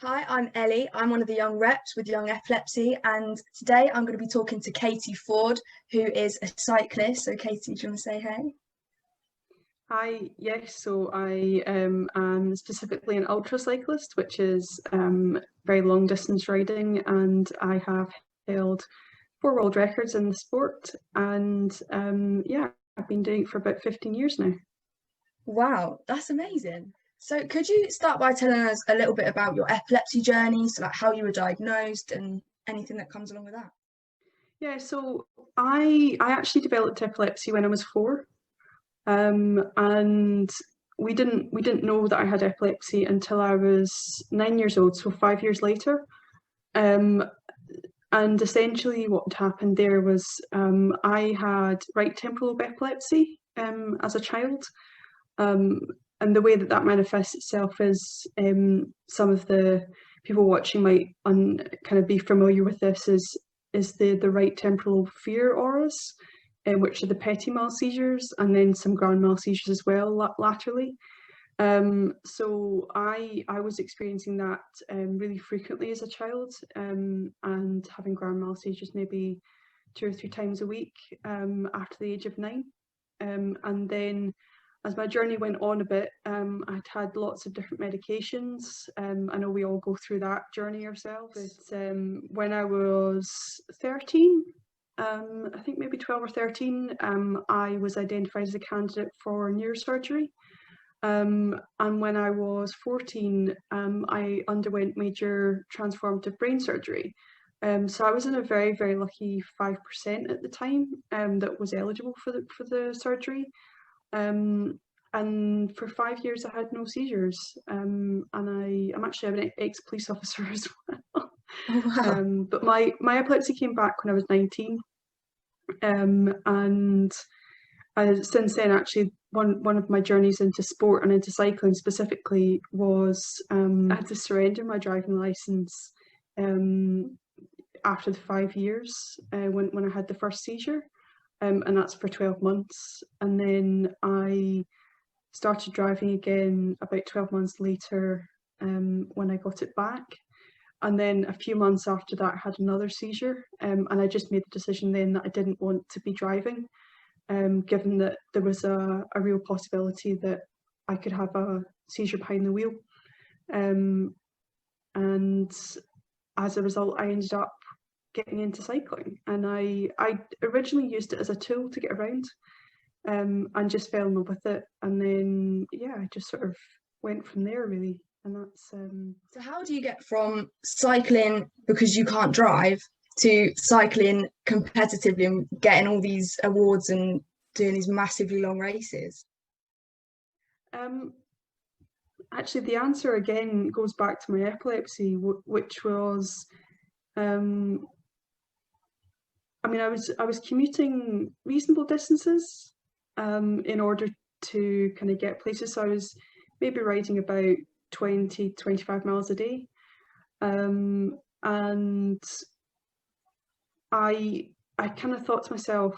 Hi, I'm Ellie. I'm one of the young reps with Young Epilepsy, and today I'm going to be talking to Katie Ford, who is a cyclist. So, Katie, do you want to say hey? Hi, yes, so I am specifically an ultra cyclist, which is very long distance riding, and I have held four world records in the sport, and yeah, I've been doing it for about 15 years now. Wow, that's amazing. So, could you start by telling us a little bit about your epilepsy journey, so like how you were diagnosed and anything that comes along with that? Yeah, so I actually developed epilepsy when I was four, and we didn't know that I had epilepsy until I was 9 years old, so 5 years later. Um, And essentially, what happened there was I had right temporal lobe epilepsy as a child. Um, and the way that that manifests itself is some of the people watching might kind of be familiar with this is the right temporal lobe fear auras, which are the petit mal seizures, and then some grand mal seizures as well laterally. So I was experiencing that really frequently as a child, and having grand mal seizures maybe 2 or 3 times a week after the age of 9. And then as my journey went on a bit, I'd had lots of different medications. I know we all go through that journey ourselves. But when I was 13, I think maybe 12 or 13, I was identified as a candidate for neurosurgery. And when I was 14, I underwent major transformative brain surgery. So I was in a very, very lucky 5% at the time that was eligible for the surgery. Um, and for 5 years, I had no seizures. And I'm actually an ex-police officer as well. Oh, wow. But my epilepsy came back when I was 19. And since then, actually, one of my journeys into sport and into cycling specifically was I had to surrender my driving license um, after the 5 years when I had the first seizure, and that's for 12 months. And then I started driving again about 12 months later when I got it back. And then a few months after that, I had another seizure, and I just made the decision then that I didn't want to be driving, given that there was a real possibility that I could have a seizure behind the wheel. Um, and as a result, I ended up getting into cycling. And I originally used it as a tool to get around, and just fell in love with it. And then, yeah, I just sort of went from there, really. And that's So, how do you get from cycling because you can't drive to cycling competitively and getting all these awards and doing these massively long races? um, actually the answer again goes back to my epilepsy, which was um, I mean, I was commuting reasonable distances in order to kind of get places. So I was maybe riding about 20, 25 miles a day. And I kind of thought to myself,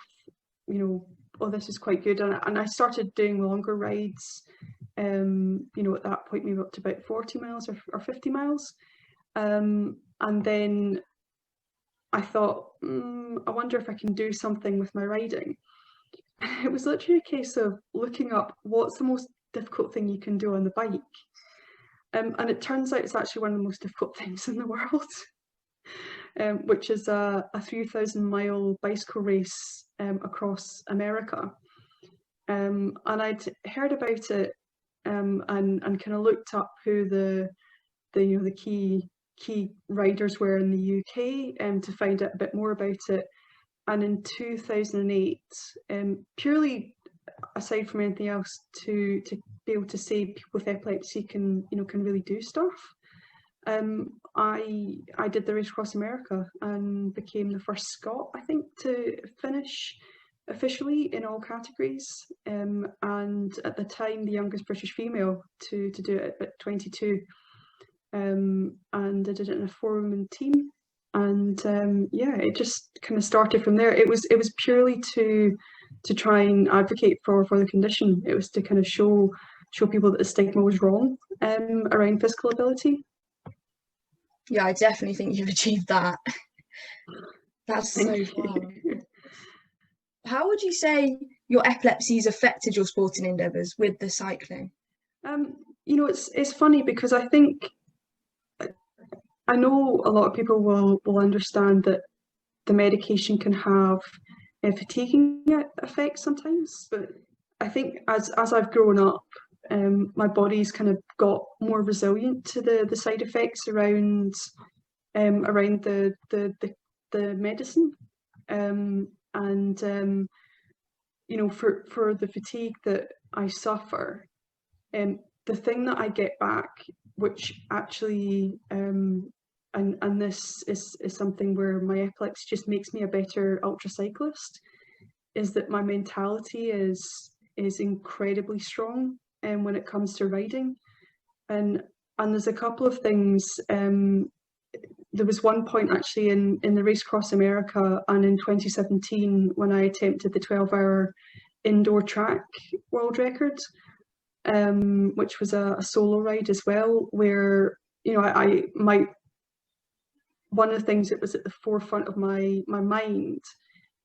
oh, this is quite good. And I started doing longer rides, at that point, maybe up to about 40 miles or 50 miles. And then I thought, I wonder if I can do something with my riding. It was literally a case of looking up what's the most difficult thing you can do on the bike. And it turns out it's actually one of the most difficult things in the world, which is a 3,000-mile bicycle race across America. And I'd heard about it, and kind of looked up who the key riders were in the UK, to find out a bit more about it. And in 2008, purely aside from anything else, to be able to say people with epilepsy can really do stuff, I did the race across America and became the first Scot, I think, to finish officially in all categories, and at the time the youngest British female to do it at 22. And I did it in a 4-woman team, and yeah, it just kind of started from there. It was purely to try and advocate for the condition. It was to kind of show people that the stigma was wrong around physical ability. Yeah, I definitely think you've achieved that. That's Thank so far. you. How would you say your epilepsy's affected your sporting endeavours with the cycling? Um, it's funny because I think I know a lot of people will understand that the medication can have fatiguing effects sometimes, but I think as I've grown up, my body's kind of got more resilient to the side effects around the medicine, and for the fatigue that I suffer, the thing that I get back, which actually and this is something where my epilepsy just makes me a better ultra cyclist, is that my mentality is incredibly strong when it comes to riding. And there's a couple of things. There was one point actually in the Race Across America and in 2017 when I attempted the 12-hour indoor track world record, which was a solo ride as well, where I my one of the things that was at the forefront of my mind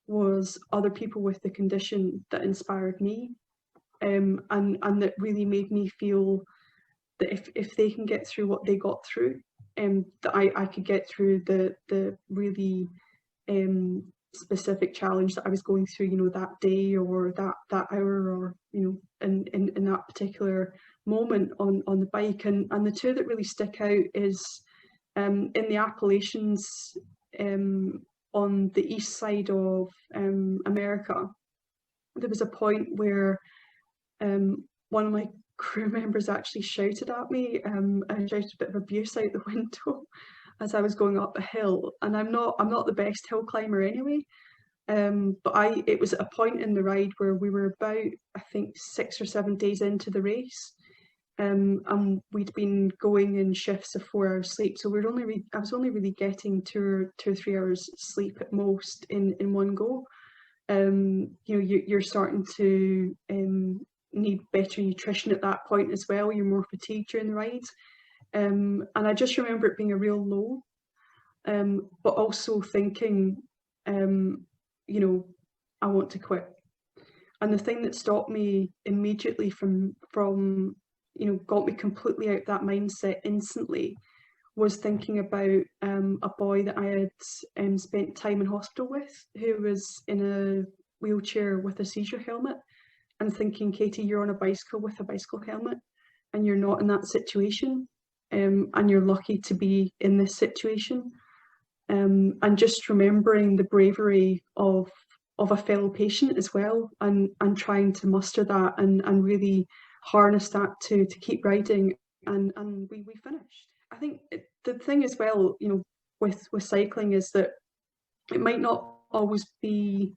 was other people with the condition that inspired me, and that really made me feel that if they can get through what they got through, that I could get through the really specific challenge that I was going through, that day or that hour, or in that particular moment on the bike. And the two that really stick out is in the Appalachians, on the east side of America. There was a point where one of my crew members actually shouted at me and shouted a bit of abuse out the window as I was going up a hill. And I'm not the best hill climber anyway, but it was at a point in the ride where we were about, I think, 6 or 7 days into the race, and we'd been going in shifts of 4 hours sleep, so I was only really getting 2 or 3 hours sleep at most in one go. You're starting to need better nutrition at that point as well. You're more fatigued during the ride, and I just remember it being a real low, but also thinking, I want to quit. And the thing that stopped me immediately from got me completely out of that mindset instantly, was thinking about a boy that I had spent time in hospital with, who was in a wheelchair with a seizure helmet, and thinking, Katie, you're on a bicycle with a bicycle helmet, and you're not in that situation, and you're lucky to be in this situation. And just remembering the bravery of a fellow patient as well, and trying to muster that and really harness that to keep riding, and we finished. I think the thing as well, with cycling, is that it might not always be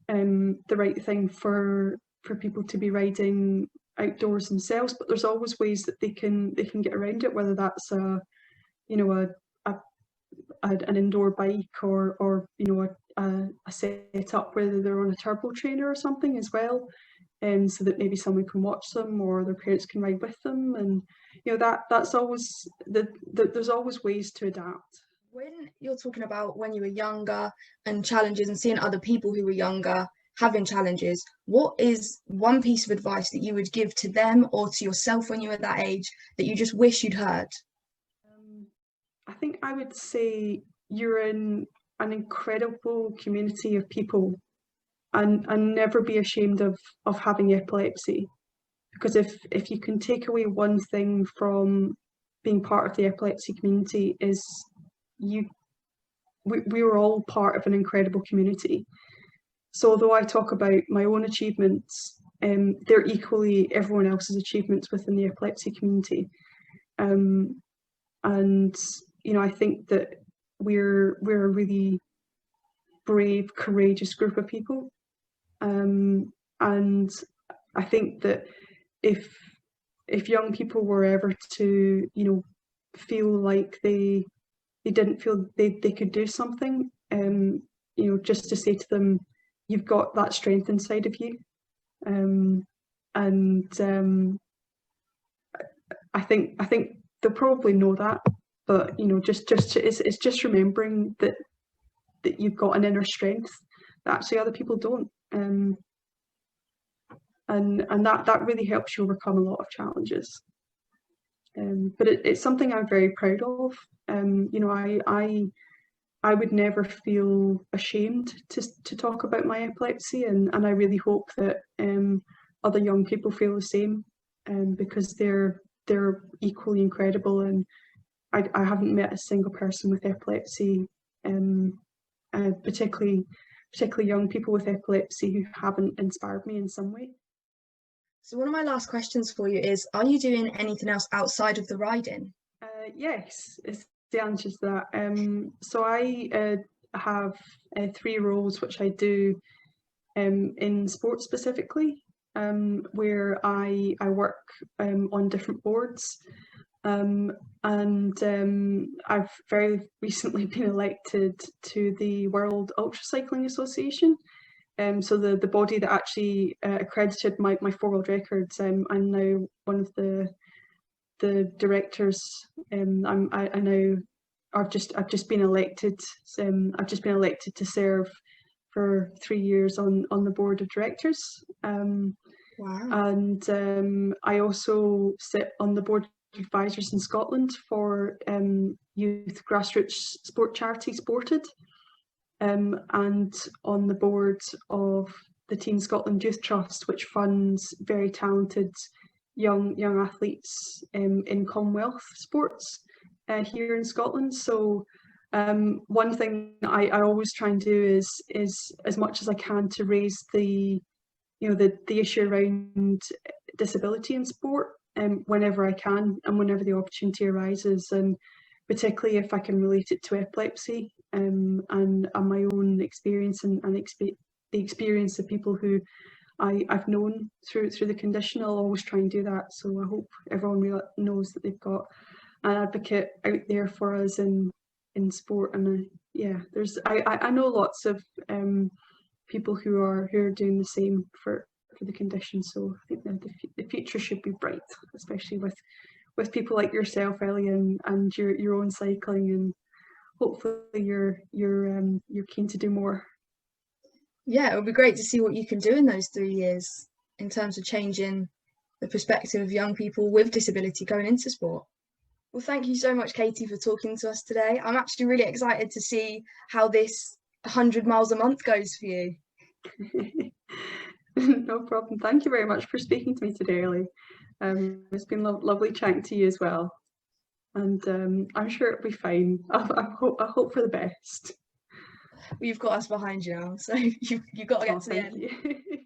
the right thing for people to be riding outdoors themselves, but there's always ways that they can get around it, whether that's an indoor bike, or a setup where they're on a turbo trainer or something as well, so that maybe someone can watch them or their parents can ride with them. And that's always there's always ways to adapt. When you're talking about when you were younger and challenges and seeing other people who were younger having challenges, what is one piece of advice that you would give to them or to yourself when you were that age that you just wish you'd heard? I think I would say you're in an incredible community of people, and never be ashamed of having epilepsy, because if you can take away one thing from being part of the epilepsy community, is we were all part of an incredible community. So although I talk about my own achievements, they're equally everyone else's achievements within the epilepsy community. And I think that we're a really brave, courageous group of people. And I think that if young people were ever to feel like they didn't feel they could do something, just to say to them, you've got that strength inside of you. And I think they'll probably know that, But it's just remembering that you've got an inner strength that actually other people don't, and that really helps you overcome a lot of challenges. But it's something I'm very proud of. I would never feel ashamed to talk about my epilepsy, and I really hope that other young people feel the same, because they're equally incredible, and I haven't met a single person with epilepsy, particularly young people with epilepsy, who haven't inspired me in some way. So one of my last questions for you is, are you doing anything else outside of the riding? Yes, is the answer to that. So I have 3 roles which I do in sport specifically, where I work on different boards, and I've very recently been elected to the World Ultracycling Association. So the body that actually accredited my 4 world records. I'm now one of the directors. I now I've just been elected. I've just been elected to serve for 3 years on the board of directors. Wow. And I also sit on the board of advisors in Scotland for youth grassroots sport charity Sported. And on the board of the Team Scotland Youth Trust, which funds very talented young athletes in Commonwealth sports here in Scotland. So one thing I always try and do is as much as I can to raise the issue around disability in sport, whenever I can and whenever the opportunity arises, and particularly if I can relate it to epilepsy, and my own experience and the experience of people who I've known through the condition. I'll always try and do that. So I hope everyone knows that they've got an advocate out there for us in sport. And I know lots of people who are doing the same for the condition. So I think that the future should be bright, especially with people like yourself, Ellie, and your own cycling, and hopefully you're keen to do more. Yeah, it would be great to see what you can do in those 3 years in terms of changing the perspective of young people with disability going into sport. Well, thank you so much, Katie, for talking to us today. I'm actually really excited to see how this 100 miles a month goes for you. No problem. Thank you very much for speaking to me today, Ellie. It's been lovely chatting to you as well, and I'm sure it'll be fine. I hope for the best. Well, you've got us behind you now, so you've got to get to the end. Thank you.